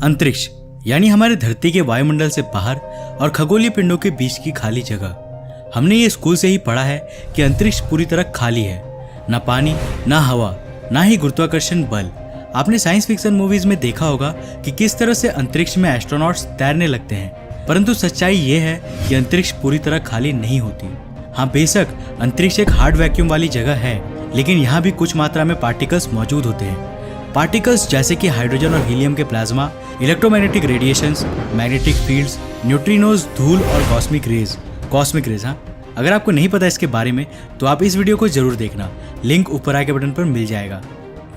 अंतरिक्ष यानी हमारे धरती के वायुमंडल से बाहर और खगोलीय पिंडों के बीच की खाली जगह। हमने ये स्कूल से ही पढ़ा है कि अंतरिक्ष पूरी तरह खाली है, ना पानी, ना हवा, ना ही गुरुत्वाकर्षण बल। आपने साइंस फिक्शन मूवीज में देखा होगा कि किस तरह से अंतरिक्ष में एस्ट्रोनॉट्स तैरने लगते हैं, परंतु सच्चाई ये है कि अंतरिक्ष पूरी तरह खाली नहीं होती। हाँ, बेशक अंतरिक्ष एक हार्ड वैक्यूम वाली जगह है, लेकिन यहाँ भी कुछ मात्रा में पार्टिकल्स मौजूद होते हैं। पार्टिकल्स जैसे कि हाइड्रोजन और हीलियम के plasma, electromagnetic radiations, magnetic fields, neutrinos, धूल और कॉस्मिक रेज। हाँ, अगर आपको नहीं पता इसके बारे में तो आप इस वीडियो को जरूर देखना, लिंक ऊपर आगे बटन पर मिल जाएगा।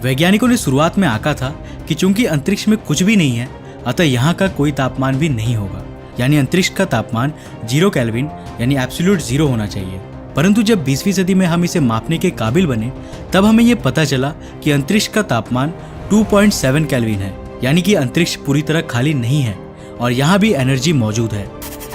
वैज्ञानिकों ने शुरुआत में आंका था कि चूंकि अंतरिक्ष में कुछ भी नहीं है, अतः यहाँ का कोई तापमान भी नहीं होगा, यानी अंतरिक्ष का तापमान 0 केल्विन यानी एब्सोल्यूट 0 होना चाहिए। परंतु जब 20वीं सदी में हम इसे मापने के काबिल बने, तब हमें यह पता चला कि अंतरिक्ष का तापमान 2.7 केल्विन है, यानी कि अंतरिक्ष पूरी तरह खाली नहीं है और यहाँ भी एनर्जी मौजूद है।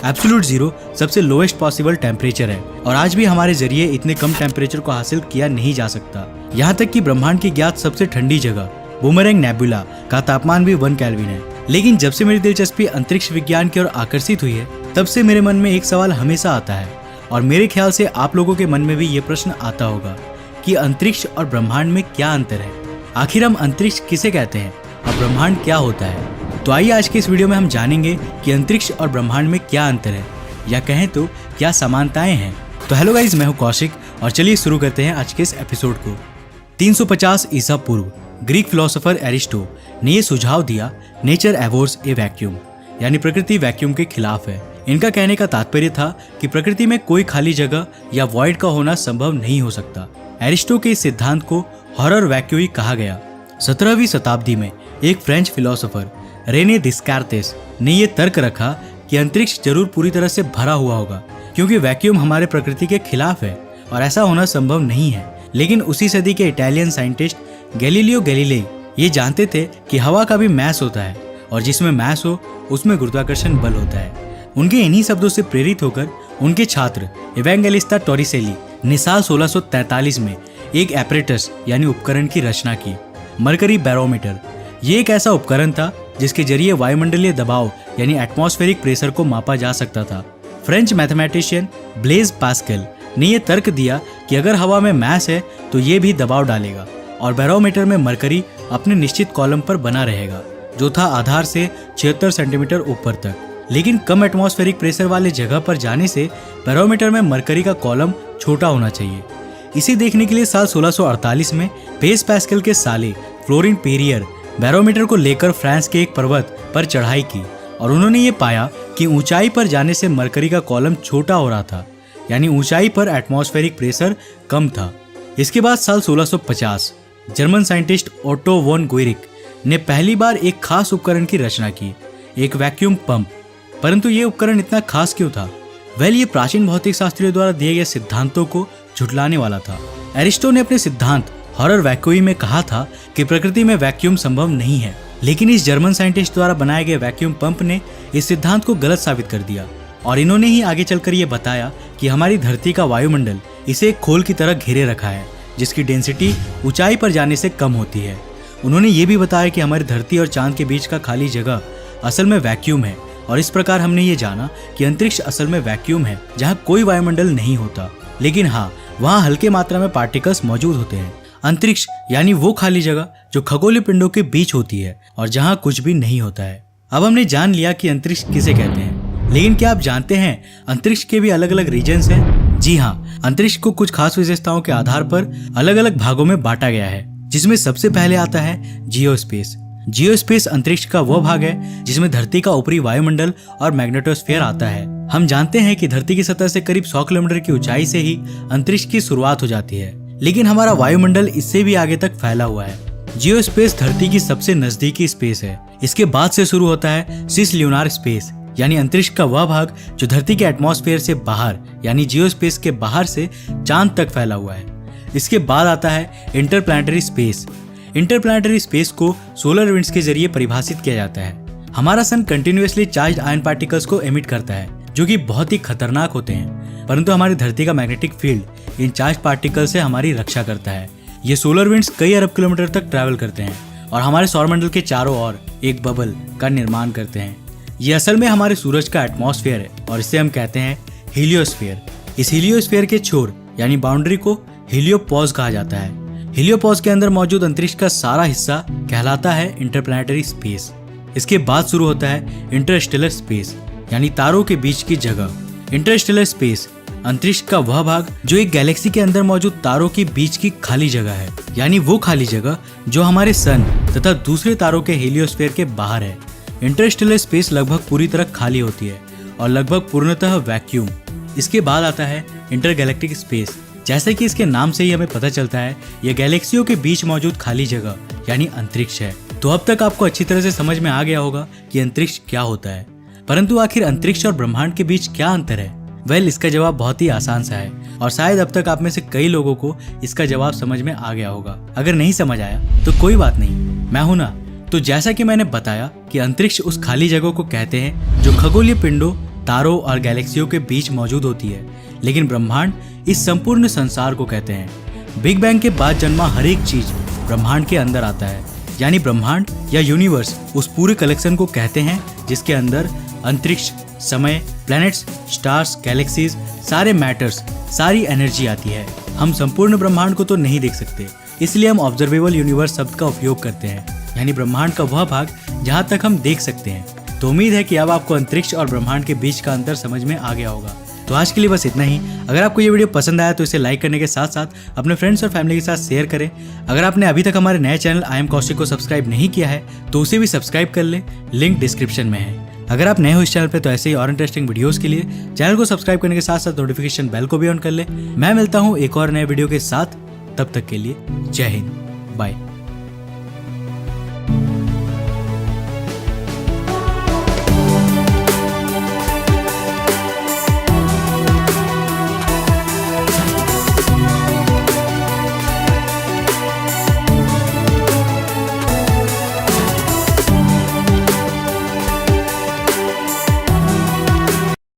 एब्सोल्यूट 0 सबसे लोएस्ट पॉसिबल टेम्परेचर है और आज भी हमारे जरिए इतने कम टेम्परेचर को हासिल किया नहीं जा सकता। यहाँ तक कि ब्रह्मांड की ज्ञात सबसे ठंडी जगह बूमरैंग नेबुला का तापमान भी 1 केल्विन है। लेकिन जब से मेरी दिलचस्पी अंतरिक्ष विज्ञान की ओर आकर्षित हुई है, तब से मेरे मन में एक सवाल हमेशा आता है और मेरे ख्याल से आप लोगों के मन में भी ये प्रश्न आता होगा कि अंतरिक्ष और ब्रह्मांड में क्या अंतर है। आखिर हम अंतरिक्ष किसे कहते हैं और ब्रह्मांड क्या होता है? तो आइए आज के इस वीडियो में हम जानेंगे कि अंतरिक्ष और ब्रह्मांड में क्या अंतर है, या कहें तो क्या समानताएं हैं। तो हेलो गाइस, मैं हूं कौशिक और चलिए शुरू करते हैं आज के इस एपिसोड को। 350 ईसा पूर्व ग्रीक फिलोसोफर एरिस्टो ने यह सुझाव दिया, नेचर एवोर्स ए वैक्यूम, यानी प्रकृति वैक्यूम के खिलाफ है। इनका कहने का तात्पर्य था कि प्रकृति में कोई खाली जगह या वॉइड का होना संभव नहीं हो सकता। एरिस्टो के इस सिद्धांत को हॉरर वैक्यूई कहा गया। 17वीं शताब्दी में एक फ्रेंच फिलोसोफर रेने डिस्कार्तेस ने यह तर्क रखा कि अंतरिक्ष जरूर पूरी तरह से भरा हुआ होगा, क्योंकि वैक्यूम हमारे प्रकृति के खिलाफ है और ऐसा होना संभव नहीं है। लेकिन उसी सदी के इटालियन साइंटिस्ट गैलीलियो गैलीलेई ये जानते थे कि हवा का भी मैस होता है और जिसमें मैस हो उसमें गुरुत्वाकर्षण बल होता है। उनके इन्हीं शब्दों से प्रेरित होकर उनके छात्र इवेंगेलिस्ता टोरिसेली ने साल 1643 में एक एपरेटस यानी उपकरण की रचना की, मरकरी बैरोमीटर। ये एक ऐसा उपकरण था जिसके जरिए वायुमंडलीय दबाव यानी एटमॉस्फेरिक प्रेशर को मापा जा सकता था। फ्रेंच मैथमेटिशियन ब्लेज पास्कल ने यह तर्क दिया कि अगर हवा में मैस है तो ये भी दबाव डालेगा और बैरोमीटर में मरकरी अपने निश्चित कॉलम पर बना रहेगा, जो था आधार से 76 सेंटीमीटर ऊपर तक। लेकिन कम एटमॉस्फेरिक प्रेशर वाले जगह पर जाने से बैरोमीटर में मरकरी का कॉलम छोटा होना चाहिए। इसे देखने के लिए साल 1648 में ब्लेज पास्कल के साले फ्लोरिन पेरियर बैरोमीटर को लेकर फ्रांस के एक पर्वत पर चढ़ाई की और उन्होंने ये पाया कि ऊंचाई पर जाने से मरकरी का कॉलम छोटा हो रहा था, यानी ऊंचाई पर एटमॉस्फेरिक प्रेशर कम था। इसके बाद साल 1650 जर्मन साइंटिस्ट ओटो वॉन गुइरिक ने पहली बार एक खास उपकरण की रचना की, एक वैक्यूम पंप। परंतु ये उपकरण इतना खास क्यों था? ये प्राचीन भौतिक शास्त्रियों द्वारा दिए गए सिद्धांतों को झुठलाने वाला था। एरिस्टो ने अपने सिद्धांत हॉरर वैक्यूई में कहा था कि प्रकृति में वैक्यूम संभव नहीं है, लेकिन इस जर्मन साइंटिस्ट द्वारा बनाए गए वैक्यूम पंप ने इस सिद्धांत को गलत साबित कर दिया और इन्होंने ही आगे चलकर ये बताया कि हमारी धरती का वायुमंडल इसे एक खोल की तरह घेरे रखा है, जिसकी डेंसिटी ऊंचाई पर जाने से कम होती है। उन्होंने ये भी बताया कि हमारी धरती और चांद के बीच का खाली जगह असल में वैक्यूम है और इस प्रकार हमने ये जाना कि अंतरिक्ष असल में वैक्यूम है, जहाँ कोई वायुमंडल नहीं होता, लेकिन हाँ, वहाँ हल्के मात्रा में पार्टिकल्स मौजूद होते हैं। अंतरिक्ष यानी वो खाली जगह जो खगोलीय पिंडों के बीच होती है और जहाँ कुछ भी नहीं होता है। अब हमने जान लिया कि अंतरिक्ष किसे कहते हैं, लेकिन क्या आप जानते हैं अंतरिक्ष के भी अलग अलग रीजन्स हैं? जी हाँ, अंतरिक्ष को कुछ खास विशेषताओं के आधार पर अलग अलग भागों में बांटा गया है, जिसमें सबसे पहले आता है जियोस्पेस। जियोस्पेस अंतरिक्ष का वह भाग है जिसमें धरती का ऊपरी वायुमंडल और मैग्नेटोस्फीयर आता है। हम जानते हैं कि धरती की सतह से करीब 100 किलोमीटर की ऊंचाई से ही अंतरिक्ष की शुरुआत हो जाती है, लेकिन हमारा वायुमंडल इससे भी आगे तक फैला हुआ है। जियोस्पेस धरती की सबसे नजदीकी स्पेस है। इसके बाद से शुरू होता है सिस ल्यूनार स्पेस, यानी अंतरिक्ष का वह भाग जो धरती के एटमॉस्फेयर से बाहर यानी जियोस्पेस के बाहर से चांद तक फैला हुआ है। इसके बाद आता है इंटरप्लैनेटरी स्पेस। इंटरप्लैनेटरी स्पेस को सोलर विंड्स के जरिए परिभाषित किया जाता है। हमारा सन कंटिन्यूअसली चार्ज्ड आयन पार्टिकल्स को एमिट करता है, जो कि बहुत ही खतरनाक होते हैं, परंतु हमारी धरती का magnetic field in charge particle से हमारी रक्षा करता है। ये सोलर विंड्स कई अरब किलोमीटर तक ट्रैवल करते हैं और हमारे सौरमंडल के चारों ओर एक बबल का निर्माण करते हैं। ये असल में हमारे सूरज का एटमॉस्फेयर है और इसे हम कहते हैं हीलियोस्फीयर। इस हीलियोस्फीयर के छोर यानी बाउंड्री को हीलियोपॉज कहा जाता है। हीलियोपॉज के अंदर मौजूद अंतरिक्ष का सारा हिस्सा कहलाता है इंटरप्लैनेटरी स्पेस। इसके बाद शुरू होता है इंटरस्टेलर स्पेस यानी तारों के बीच की जगह। इंटरस्टेलर स्पेस अंतरिक्ष का वह भाग जो एक गैलेक्सी के अंदर मौजूद तारों के बीच की खाली जगह है, यानी वो खाली जगह जो हमारे सन तथा दूसरे तारों के हीलियोस्फीयर के बाहर है। इंटरस्टेलर स्पेस लगभग पूरी तरह खाली होती है और लगभग पूर्णतः वैक्यूम। इसके बाद आता है इंटरगैलेक्टिक स्पेस। जैसे कि इसके नाम से ही हमें पता चलता है, यह गैलेक्सियों के बीच मौजूद खाली जगह यानी अंतरिक्ष है। तो अब तक आपको अच्छी तरह से समझ में आ गया होगा कि अंतरिक्ष क्या होता है। परंतु आखिर अंतरिक्ष और ब्रह्मांड के बीच क्या अंतर है? वेल, इसका जवाब बहुत ही आसान सा है और शायद अब तक आप में से कई लोगों को इसका जवाब समझ में आ गया होगा। अगर नहीं समझ आया तो कोई बात नहीं, मैं हूं ना। तो जैसा कि मैंने बताया कि अंतरिक्ष उस खाली जगह को कहते हैं जो खगोलीय पिंडों, तारों और गैलेक्सियों के बीच मौजूद होती है, लेकिन ब्रह्मांड इस संपूर्ण संसार को कहते हैं। बिग बैंग के बाद जन्मा हर एक चीज ब्रह्मांड के अंदर आता है, यानी ब्रह्मांड या यूनिवर्स उस पूरे कलेक्शन को कहते हैं जिसके अंदर अंतरिक्ष, समय, प्लैनेट्स, स्टार्स, गैलेक्सीज, सारे मैटर्स, सारी एनर्जी आती है। हम संपूर्ण ब्रह्मांड को तो नहीं देख सकते, इसलिए हम ऑब्जर्वेबल यूनिवर्स शब्द का उपयोग करते हैं, यानी ब्रह्मांड का वह भाग जहां तक हम देख सकते हैं। तो उम्मीद है कि अब आपको अंतरिक्ष और ब्रह्मांड के बीच का अंतर समझ में आ गया होगा। तो आज के लिए बस इतना ही। अगर आपको ये वीडियो पसंद आया तो इसे लाइक करने के साथ साथ अपने फ्रेंड्स और फैमिली के साथ शेयर करें। अगर आपने अभी तक हमारे नए चैनल आई एम कौशिक को सब्सक्राइब नहीं किया है तो उसे भी सब्सक्राइब कर लें, लिंक डिस्क्रिप्शन में है। अगर आप नए हो इस चैनल पे तो ऐसे ही और इंटरेस्टिंग वीडियोस के लिए चैनल को सब्सक्राइब करने के साथ साथ नोटिफिकेशन बेल को भी ऑन कर ले। मैं मिलता हूँ एक और नए वीडियो के साथ, तब तक के लिए जय हिंद, बाय।